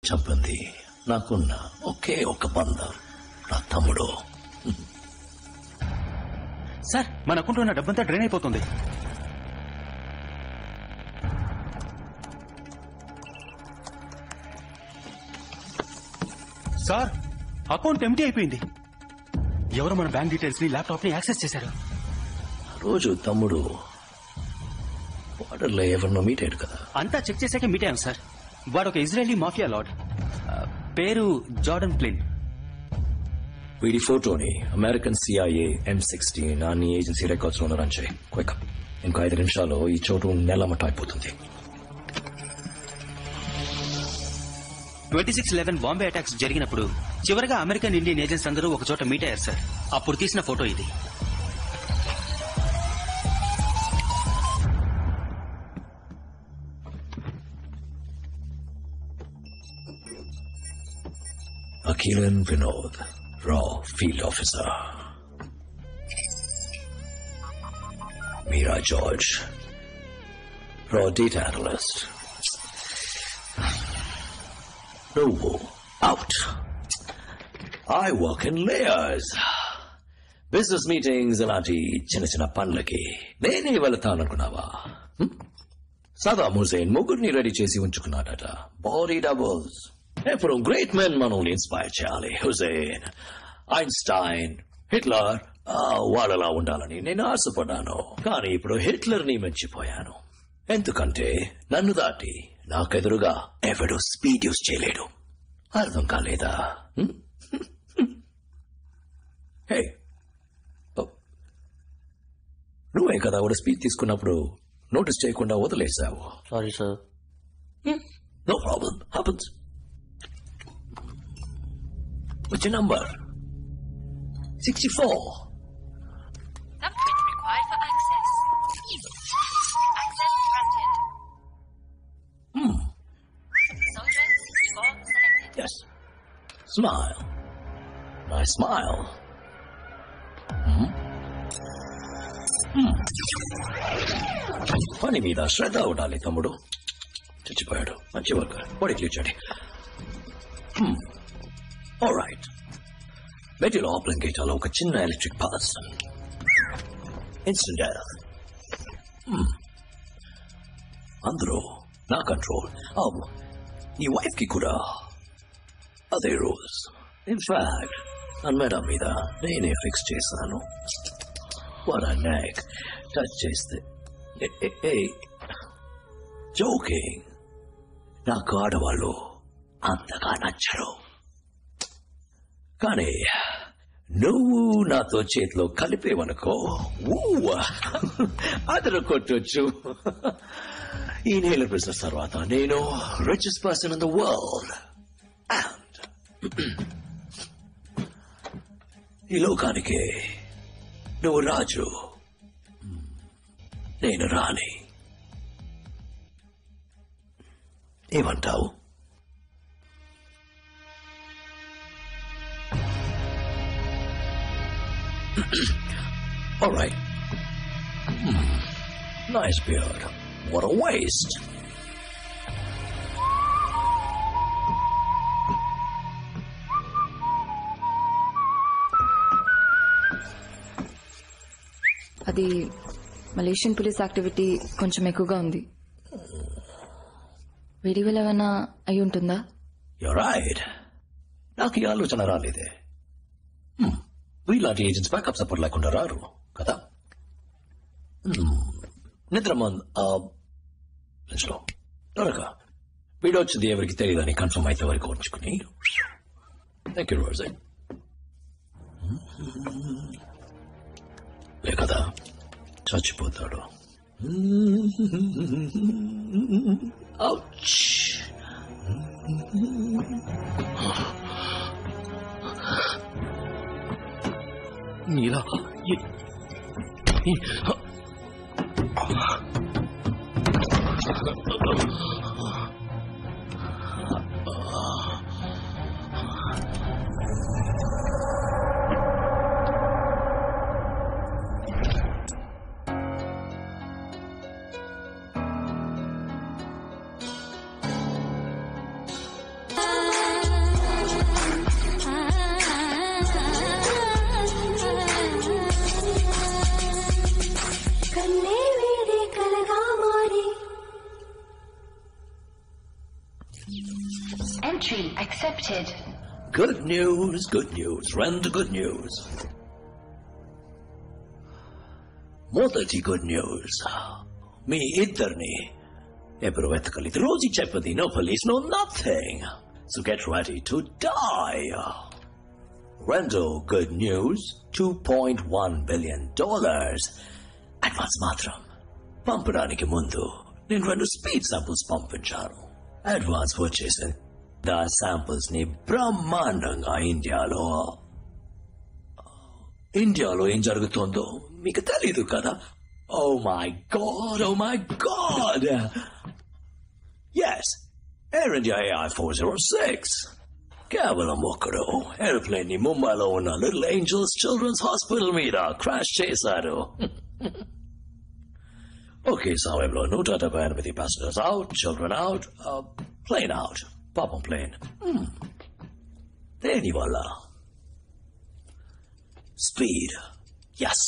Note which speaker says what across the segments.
Speaker 1: చంపింది నాకున్న ఒకే ఒక బంధం, నా తమ్ముడు.
Speaker 2: సార్, మన అకౌంట్లో ఉన్న డబ్బంతా డ్రైన్ అయిపోతుంది. సార్, అకౌంట్ ఎంటీ అయిపోయింది. ఎవరు మన బ్యాంక్ డీటెయిల్స్ ని, ల్యాప్టాప్ ని యాక్సెస్ చేశారు.
Speaker 1: రోజు తమ్ముడు బార్డర్లో ఎవరినో మీట్ అయ్యాడు కదా.
Speaker 2: అంతా చెక్ చేశాకే మీట్ అయ్యాం సార్. వాడు ఒక ఇజ్రాయలీ మాఫియా లార్డ్, పేరు జార్డన్ ప్లిన్.
Speaker 1: వీడి ఫోటోని అమెరికన్ CIA M16 అన్ని ఏజెన్సీ రికార్డ్స్ లో రన్ చేయి. క్విక్. ఇంకో 5 నిమిషాల్లో ఈ చోటు నెలమట అయిపోతుంది.
Speaker 2: 26/11 బాంబే అటాక్స్ జరిగినప్పుడు చివరిగా అమెరికన్ ఇండియన్ ఏజెంట్స్ అందరూ ఒక చోట మీట్ అయ్యారు సార్. అప్పుడు తీసిన ఫోటో ఇది.
Speaker 1: Akilan Vinod, Raw Field Officer. Meera George, Raw Data Analyst. No, out. I work in layers. Business meetings అలాంటి చిన్న చిన్న పనులకి నేనే వెళతాననుకున్నావా? సదాం హుసేన్ ముగ్గురిని రెడీ చేసి ఉంచుకున్నాడట. Body doubles. ఎప్పుడు గ్రేట్ మెన్ మనల్ని ఇన్స్పైర్ చేయాలి. హుసేన్, ఐన్స్టైన్, హిట్లర్ వాళ్ళలా ఉండాలని నేను ఆశపడ్డాను. కానీ ఇప్పుడు హిట్లర్ ని మెచ్చిపోయాను. ఎందుకంటే నన్ను దాటి నాకెదురుగా ఎవడో స్పీడ్ యూజ్ చేయలేడు. అర్థం కాలేదా? హే, నువ్వే కదా ఒక స్పీడ్ తీసుకున్నప్పుడు నోటీస్ చేయకుండా వదిలేసావు.
Speaker 2: Sorry sir.
Speaker 1: No problem, happens. What's your number? 64.
Speaker 3: Thumbprint required for access. Access granted. Soldier 64 selected.
Speaker 1: Yes. Smile. Nice smile. పని మీద శ్రద్ధ ఉండాలి తమ్ముడు. చచ్చిపోయాడు. మంచి వర్క్. బాడీ క్లీన్ చేయండి. Alright. బెడ్డి లోపల గేటాలో ఒక చిన్న ఎలక్ట్రిక్ పల్స్. Instant death. అందరూ నా కంట్రోల్. నీ వైఫ్ కి కూడా అదే రూల్స్. ఇన్ఫాక్ట్ నా మేడం మీద నేనే ఫిక్స్ చేశాను. వాట్ నెక్ టచ్ చేస్తే జోకింగ్. నాకు ఆడవాళ్ళు అంతగా నచ్చరు. కానీ నువ్వు నాతో చేతిలో కలిపేవనుకో అదరు కొట్టొచ్చు. ఈ నేల బిజినెస్ తర్వాత నేను richest person in the world. And ఈ లోకానికి నువ్వు రాజు, నేను రాణి. ఏమంటావు? All right. Nice beard. What a waste.
Speaker 4: అది మలేషియన్ పోలీస్ యాక్టివిటీ కొంచెం ఎక్కువగా ఉంది. వేడి వల్ల ఏమైనా అయి ఉంటుందా?
Speaker 1: You're right. నాకు ఈ ఆలోచన రాలేదే. వీళ్ళంటి ఏజెంట్స్ బ్యాకప్ సపోర్ట్ లేకుండా రారు కదా. నిద్రలో త్వరగా వీడియో వచ్చింది ఎవరికి తెలియదని కన్ఫర్మ్ అయితే వరకు ఉంచుకుని. థ్యాంక్ యూ రోజే. లే కదా చచ్చిపోతాడు. నీలా
Speaker 3: Entry accepted.
Speaker 1: Good news, good news. Rent good news. మొదటి గుడ్ న్యూస్. మీ ఇద్దరిని ఎప్పుడు వెతకాలి? రోజు చెప్పది no police no nothing. So get ready to die. రెండో గుడ్ న్యూస్, $2.1 billion అడ్వాన్స్ మాత్రం. పంపడానికి ముందు నేను 2 స్పీడ్ శాంపుల్స్ పంపించాను. అడ్వాన్స్ వచ్చేసింది. ఆ శాంపుల్స్ ని బ్రహ్మాండంగా ఇండియాలో ఏం జరుగుతుందో మీకు తెలీదు కదా. Oh my God. Yes, air India AI 406 కేవలం ఒకడు ఏరోప్లేన్ ని ముంబైలో ఉన్న లిటిల్ ఏంజల్స్ చిల్డ్రన్స్ హాస్పిటల్ మీద క్రాష్ చేశారు. ఒకే సమయంలో 178 passengers out, children out, plane out. పాపం ప్లేన్. దేనివల్ల? Speed. Yes,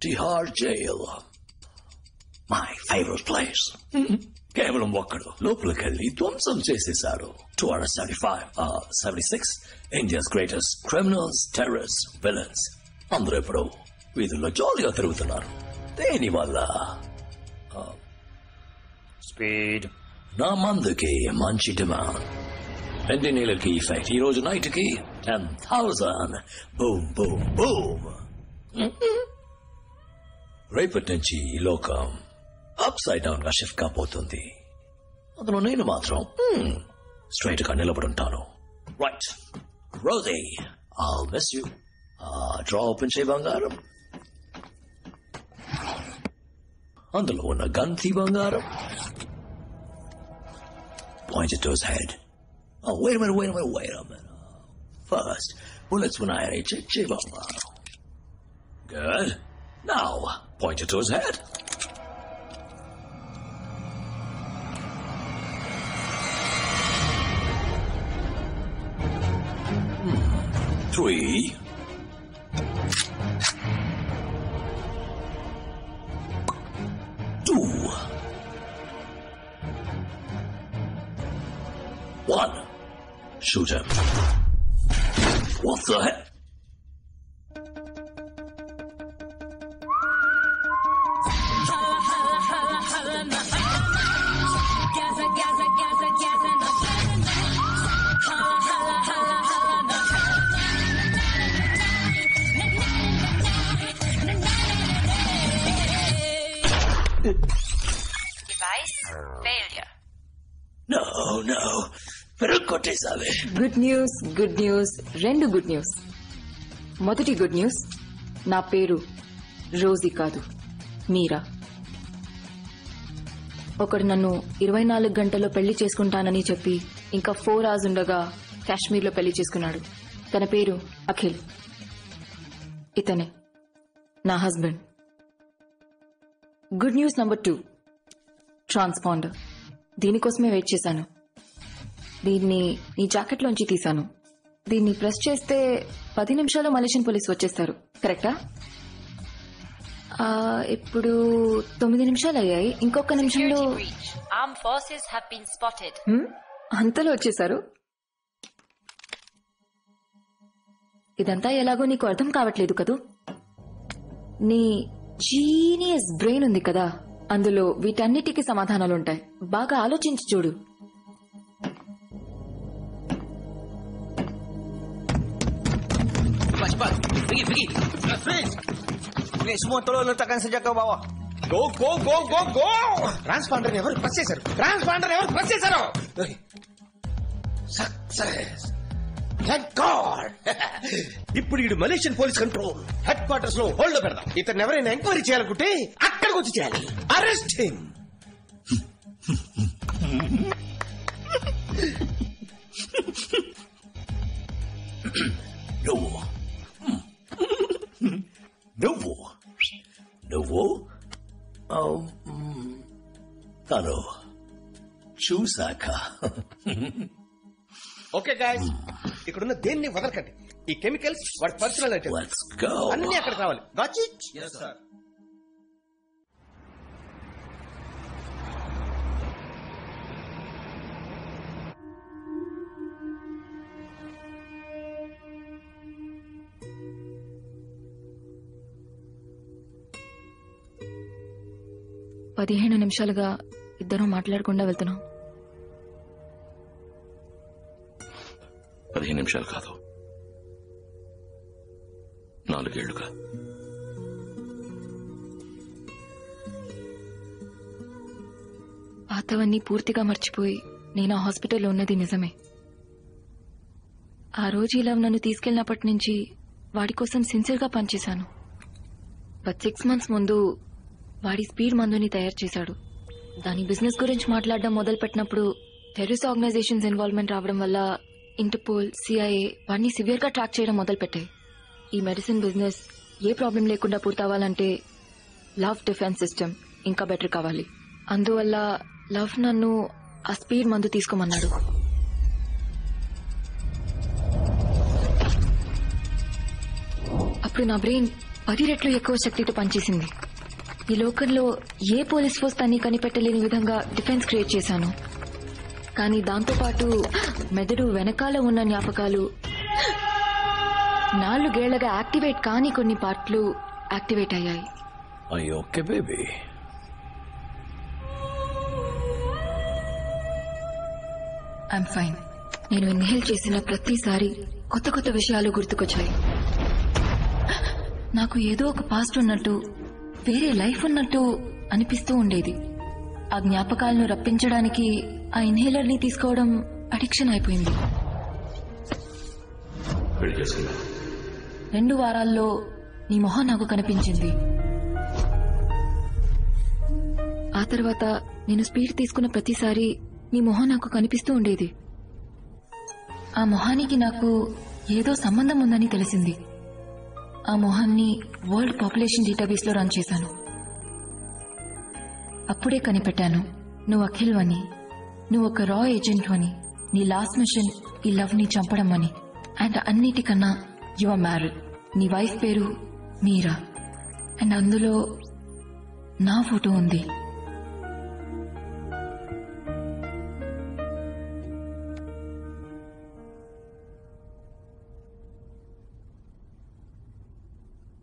Speaker 1: Tihar jail, my favourite place. కేవలం ఒక్కడు లోపలికెళ్ళి ధ్వంసం చేసేశారు. 276 India's greatest criminals, terrorist, villains అందరూ ఇప్పుడు వీధుల్లో జాలీగా తిరుగుతున్నారు. దేనివల్ల? స్పీడ్. నా మందుకి మంచి డిమాండ్. 2 నెలలకి ఇఫెక్ట్. ఈ రోజు నైట్ కి 10,000. Boom boom boom. రేపటి నుంచి ఈ లోకం అప్సైడ్ డౌన్ గా షిఫ్ట్ కాబోతుంది. అందులో నేను మాత్రం స్ట్రైట్ గా నిలబడుంటాను. Right Rosie, I'll miss you. Drawer open చేయి బంగారం. అందులో ఉన్న గంతి బంగారం. Point it to his head. Oh, wait a minute. First, bullets when I check. Good. Now, point it to his head. Three. 2. 1. Shoot him. What the heck?
Speaker 3: Device failure.
Speaker 1: No. పెరుక్కొట్టేసావే.
Speaker 4: Good news, good news, 2 good news. మొదటి good news, నా పేరు Rosie కాదు, మీరా. ఒకడు నన్ను 24 గంటల్లో పెళ్లి చేసుకుంటానని చెప్పి ఇంకా 4 hours ఉండగా కాశ్మీర్లో పెళ్లి చేసుకున్నాడు. తన పేరు అఖిల్. ఇతనే నా husband. Good news number 2, transponder. దీనికోసమే వెయిట్ చేశాను. దీన్ని నీ జాకెట్లోంచి తీశాను. దీన్ని ప్రెస్ చేస్తే 10 నిమిషాల్లో మలేషియన్ పోలీసు వచ్చేస్తారు. కరెక్టా? ఇప్పుడు 9 నిమిషాలు అయ్యాయి. ఇంకొక నిమిషంలో
Speaker 3: Security breach. Armed forces have been spotted.
Speaker 4: అంతలో వచ్చేశారు. ఇదంతా ఎలాగో నీకు అర్థం కావట్లేదు కదూ. నీ జీనియస్ బ్రెయిన్ ఉంది కదా, అందులో వీటన్నిటికీ సమాధానాలుంటాయి. బాగా ఆలోచించి చూడు.
Speaker 5: Semua tolong letakkan sejak ke bawah. Go. Transponder ఎవరు ప్రెస్ చేశారు? సక్సెస్. Thank God. ఇప్పుడు ఈ Malaysian police control head quarters లో హోల్డ్ పెడదాం. ఇతను ఎవరైనా ఎంక్వైరీ చేయాలనుకుంటే అక్కడికి వచ్చి చేయాలి. Arrest him.
Speaker 1: నువ్వు తను చూసాక
Speaker 5: ఓకే గాయ్స్, ఇక్కడున్న దేన్ని వదలకండి. ఈ కెమికల్స్ వాడి పర్సనల్ ఐటమ్స్.
Speaker 1: Let's go.
Speaker 5: అన్ని అక్కడ కావాలి. Got it? yes sir.
Speaker 4: 15 నిమిషాలుగా ఇద్దరం మాట్లాడకుండా వెళ్తున్నాం.
Speaker 6: 15 నిమిషాలు కాదు, 4 ఏళ్లుగా.
Speaker 4: పాతవన్నీ పూర్తిగా మర్చిపోయి నేను ఆ హాస్పిటల్లో ఉన్నది నిజమే. ఆ రోజు ఇలా నన్ను తీసుకెళ్లినప్పటి నుంచి వాడి కోసం సిన్సియర్గా పనిచేశాను. బట్ 6 months ముందు వాడి స్పీడ్ మందుని తయారు చేశాడు. దాని బిజినెస్ గురించి మాట్లాడడం మొదలుపెట్టినప్పుడు టెర్రరిస్ట్ ఆర్గనైజేషన్స్ ఇన్వాల్వ్మెంట్ రావడం వల్ల ఇంటర్పోల్, CIA వాడిని సివియర్ గా ట్రాక్ చేయడం మొదలుపెట్టాయి. ఈ మెడిసిన్ బిజినెస్ ఏ ప్రాబ్లం లేకుండా పూర్తవ్వాలంటే లవ్ డిఫెన్స్ సిస్టమ్ ఇంకా బెటర్ కావాలి. అందువల్ల లవ్ నన్ను ఆ స్పీడ్ మందు తీసుకోమన్నాడు. అప్పుడు నా బ్రెయిన్ 10 రెట్లు ఎక్కువ శక్తితో పనిచేసింది. ఈ లోకంలో ఏ పోలీస్ ఫోర్స్ తన్ని కనిపెట్టలేని విధంగా డిఫెన్స్ క్రియేట్ చేశాను. కానీ దాంతోపాటు మెదడు వెనకాల ఉన్న జ్ఞాపకాలు, 4 ఏళ్లగా యాక్టివేట్ కాని కొన్ని పార్ట్లు యాక్టివేట్ అయ్యాయి.
Speaker 1: అయ్యో ఓకే బేబీ.
Speaker 4: I'm fine. నేను ఇన్హేల్ చేసిన ప్రతిసారి కొత్త కొత్త విషయాలు గుర్తుకొచ్చాయి. నాకు ఏదో ఒక పాస్ట్ ఉన్నట్టు, వేరే లైఫ్ ఉన్నట్టు అనిపిస్తూ ఉండేది. ఆ జ్ఞాపకాలను రప్పించడానికి ఆ ఇన్హేలర్ ని తీసుకోవడం అడిక్షన్ అయిపోయింది. 2 వారాల్లో నీ మొహం నాకు కనిపించింది. ఆ తర్వాత నేను స్పీడ్ తీసుకున్న ప్రతిసారి నీ మొహం నాకు కనిపిస్తూ ఉండేది. ఆ మొహానికి నాకు ఏదో సంబంధం ఉందని తెలిసింది. ఆ మొహాన్ని వరల్డ్ పాపులేషన్ డేటాబేస్ లో రన్ చేశాను. అప్పుడే కనిపెట్టాను, నువ్వు అఖిల్ అని, నువ్వు ఒక రా ఏజెంట్ అని, నీ లాస్ట్ మిషన్ ఈ లవ్ ని చంపడం అని. అండ్ అన్నిటికన్నా యు ఆర్ మ్యారీడ్. నీ వైఫ్ పేరు మీరా. అండ్ అందులో నా ఫోటో ఉంది.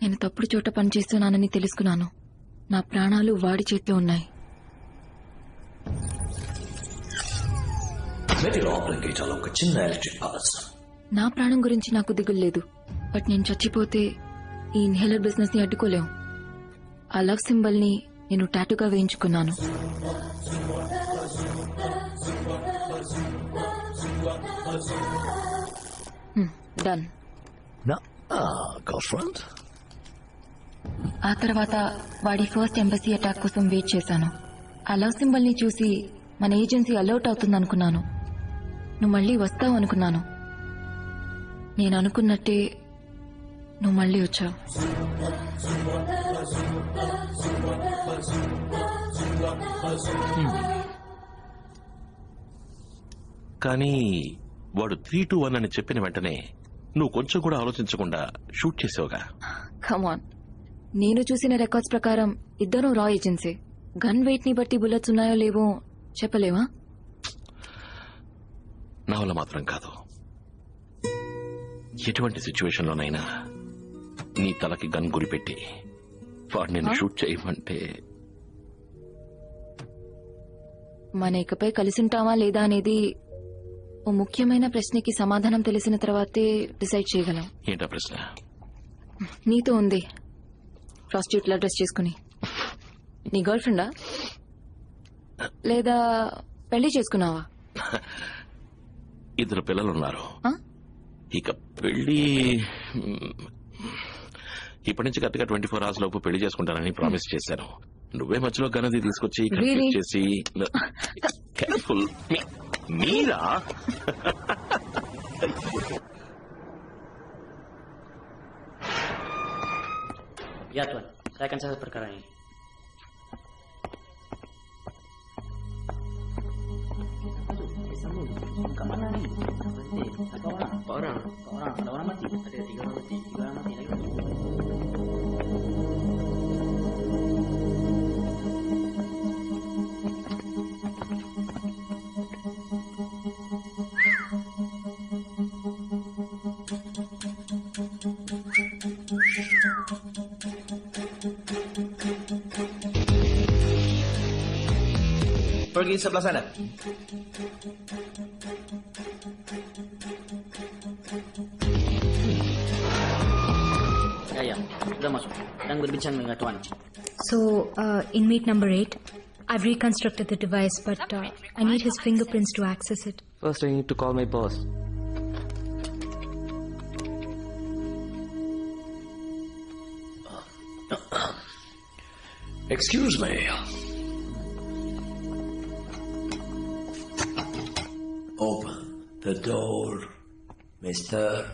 Speaker 4: నేను తప్పుడు చోట పనిచేస్తున్నానని తెలుసుకున్నాను. నా ప్రాణాలు వాడి చేతిలో ఉన్నాయి.
Speaker 1: లోపలికి చాలా ఒక చిన్న ఎలక్ట్రిక్ పల్స్.
Speaker 4: నా ప్రాణం గురించి నాకు దిగులు లేదు. బట్ నేను చచ్చిపోతే ఈ ఇన్హేలర్ బిజినెస్ ని అడ్డుకోలేం. ఆ లవ్ సింబల్ ని నేను టాటూగా వేయించుకున్నాను. డన్. ఆ తర్వాత వాడి ఫస్ట్ ఎంబసీ అటాక్ కోసం వెయిట్ చేశాను. ఆ లవ్ సింబల్ ని చూసి మన ఏజెన్సీ అలర్ట్ అవుతుందనుకున్నాను. నువ్వు మళ్ళీ వస్తావు అనుకున్నాను. నేను అనుకున్నట్టే నువ్వు మళ్ళీ వచ్చావు.
Speaker 6: కానీ వాడు 3-2-1 అని చెప్పిన వెంటనే నువ్వు కొంచెం కూడా ఆలోచించకుండా షూట్ చేసావుగా.
Speaker 4: కమాన్, నేను చూసిన రికార్డ్స్ ప్రకారం ఇద్దరు రా ఏజెన్సీ. గన్ వెయిట్ ని బట్టి బుల్లెట్స్ ఉన్నాయో లేవో చెప్పలేవా?
Speaker 6: నా వల్ల మాత్రం కాదు. ఎటువంటి సిచ్యువేషన్ లోనైనా నీ తలకి గన్ గురిపెట్టి వాడు నేను షూట్ చేయమంటే.
Speaker 4: మన ఇకపై కలిసుంటావా లేదా అనేది ఓ ముఖ్యమైన ప్రశ్నకి సమాధానం తెలిసిన తర్వాతే డిసైడ్ చేయగలం.
Speaker 6: ఏంటా ప్రశ్న?
Speaker 4: నీతో ఉంది, ప్రాస్టిట్యూట్ లా డ్రెస్ చేసుకుని. నీ గర్ల్ ఫ్రెండా లేదా పెళ్లి చేసుకున్నావా?
Speaker 6: 2 పిల్లలున్నారు. ఇక పెళ్లి ఇప్పటి నుంచి కరెక్ట్గా 24 hours లోపు పెళ్లి చేసుకుంటానని ప్రామిస్ చేశాను. నువ్వే మధ్యలో గనది తీసుకొచ్చి కన్ఫ్యూజ్ చేసి. Careful. Meera?
Speaker 7: Ya tuan, saya akan catat perkara ini. Kemana nih? Berapa orang? Ada orang mati. Ada 3 orang mati. 3 orang mati lagi. pergi sebelah sana. Ya, sudah masuk. Sedang berbincang dengan tuan.
Speaker 8: So, inmate number 8, I've reconstructed the device, but I need his fingerprints to access it.
Speaker 7: First, I need to call my boss.
Speaker 1: Excuse me. Open the door, mister.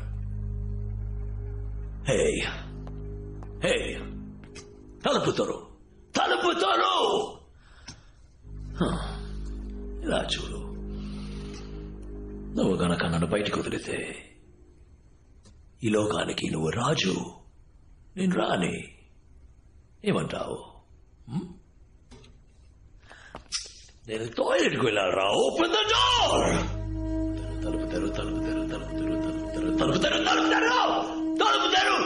Speaker 1: Hey. Hey. తలుపు తెరు. తలుపు తెరు. ఇలా చూడు. నువ్వు గనక నన్ను బయటికి వదిలితే ఈ లోకానికి నువ్వు రాజు, నేను రాని. ఏమంటావు? నేను టాయిలెట్కి వెళ్ళాలరా. Open the door. తలుపు తెరు, తలుపు తెరు, తలుపు తెరు, తలుపు తెరు, తలుపు తెరు, తలుపు తెరు, తలుపు తెరు.